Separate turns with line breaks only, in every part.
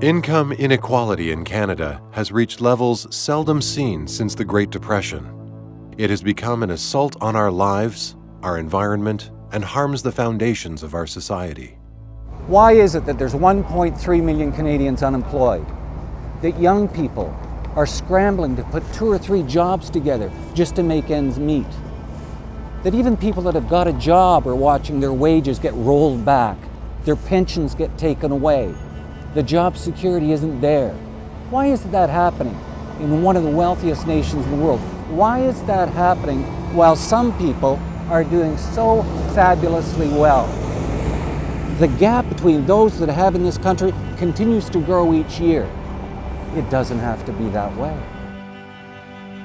Income inequality in Canada has reached levels seldom seen since the Great Depression. It has become an assault on our lives, our environment, and harms the foundations of our society.
Why is it that there's 1.3 million Canadians unemployed? That young people are scrambling to put 2 or 3 jobs together just to make ends meet? That even people that have got a job are watching their wages get rolled back, their pensions get taken away, the job security isn't there? Why is that happening in one of the wealthiest nations in the world? Why is that happening while some people are doing so fabulously well? The gap between those that have in this country continues to grow each year. It doesn't have to be that way.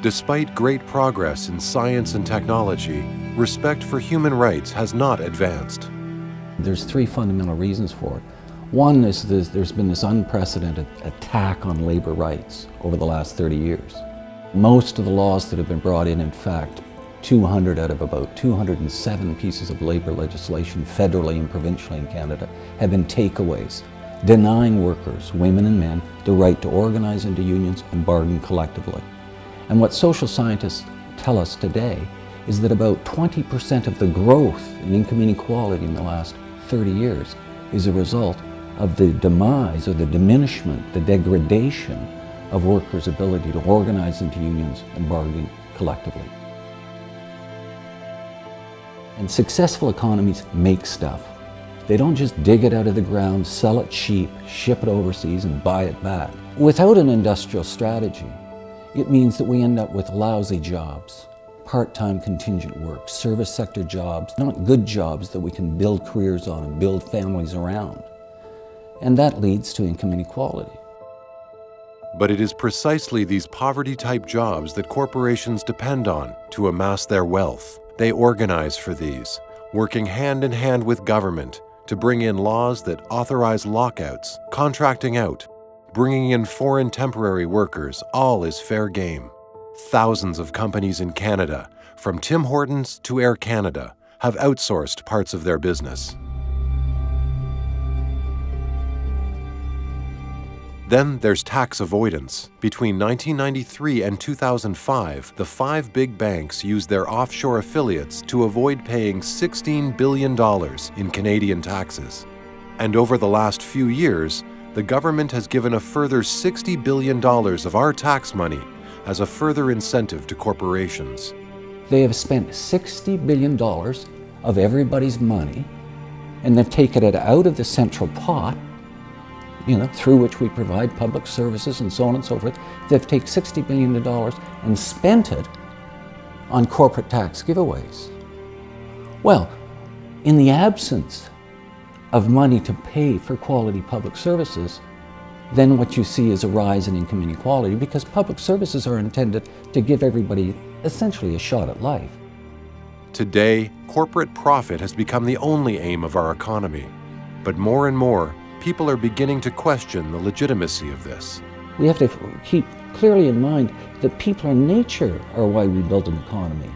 Despite great progress in science and technology, respect for human rights has not advanced.
There's 3 fundamental reasons for it. One is there's been this unprecedented attack on labor rights over the last 30 years. Most of the laws that have been brought in fact, 200 out of about 207 pieces of labor legislation federally and provincially in Canada have been takeaways, denying workers, women and men, the right to organize into unions and bargain collectively. And what social scientists tell us today is that about 20% of the growth in income inequality in the last 30 years is a result of the demise or the diminishment, the degradation of workers' ability to organize into unions and bargain collectively. And successful economies make stuff. They don't just dig it out of the ground, sell it cheap, ship it overseas and buy it back. Without an industrial strategy, it means that we end up with lousy jobs, part-time contingent work, service sector jobs, not good jobs that we can build careers on and build families around. And that leads to income inequality.
But it is precisely these poverty-type jobs that corporations depend on to amass their wealth. They organize for these, working hand in hand with government to bring in laws that authorize lockouts, contracting out, bringing in foreign temporary workers. All is fair game. Thousands of companies in Canada, from Tim Hortons to Air Canada, have outsourced parts of their business. Then there's tax avoidance. Between 1993 and 2005, the 5 big banks used their offshore affiliates to avoid paying $16 billion in Canadian taxes. And over the last few years, the government has given a further $60 billion of our tax money as a further incentive to corporations.
They have spent $60 billion of everybody's money, and they've taken it out of the central pot, through which we provide public services and so on and so forth. They've taken $60 billion and spent it on corporate tax giveaways. Well, in the absence of money to pay for quality public services, then what you see is a rise in income inequality, because public services are intended to give everybody essentially a shot at life.
Today, corporate profit has become the only aim of our economy. But more and more, people are beginning to question the legitimacy of this.
We have to keep clearly in mind that people and nature are why we build an economy.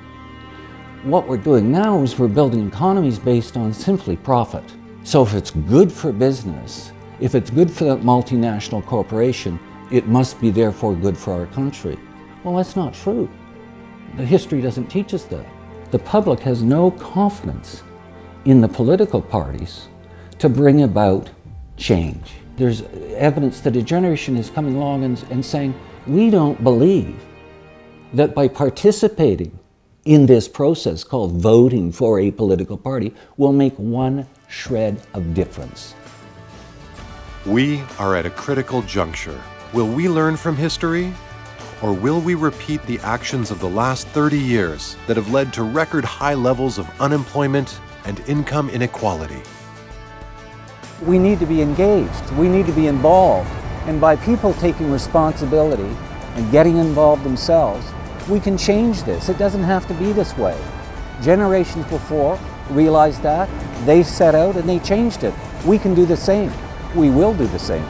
What we're doing now is we're building economies based on simply profit. So if it's good for business, if it's good for that multinational corporation, it must be therefore good for our country. Well, that's not true. The history doesn't teach us that. The public has no confidence in the political parties to bring about change. There's evidence that a generation is coming along and saying, we don't believe that by participating in this process called voting for a political party will make one shred of difference.
We are at a critical juncture. Will we learn from history? Or will we repeat the actions of the last 30 years that have led to record high levels of unemployment and income inequality?
We need to be engaged. We need to be involved. And by people taking responsibility and getting involved themselves, we can change this. It doesn't have to be this way. Generations before realized that. They set out and they changed it. We can do the same. We will do the same.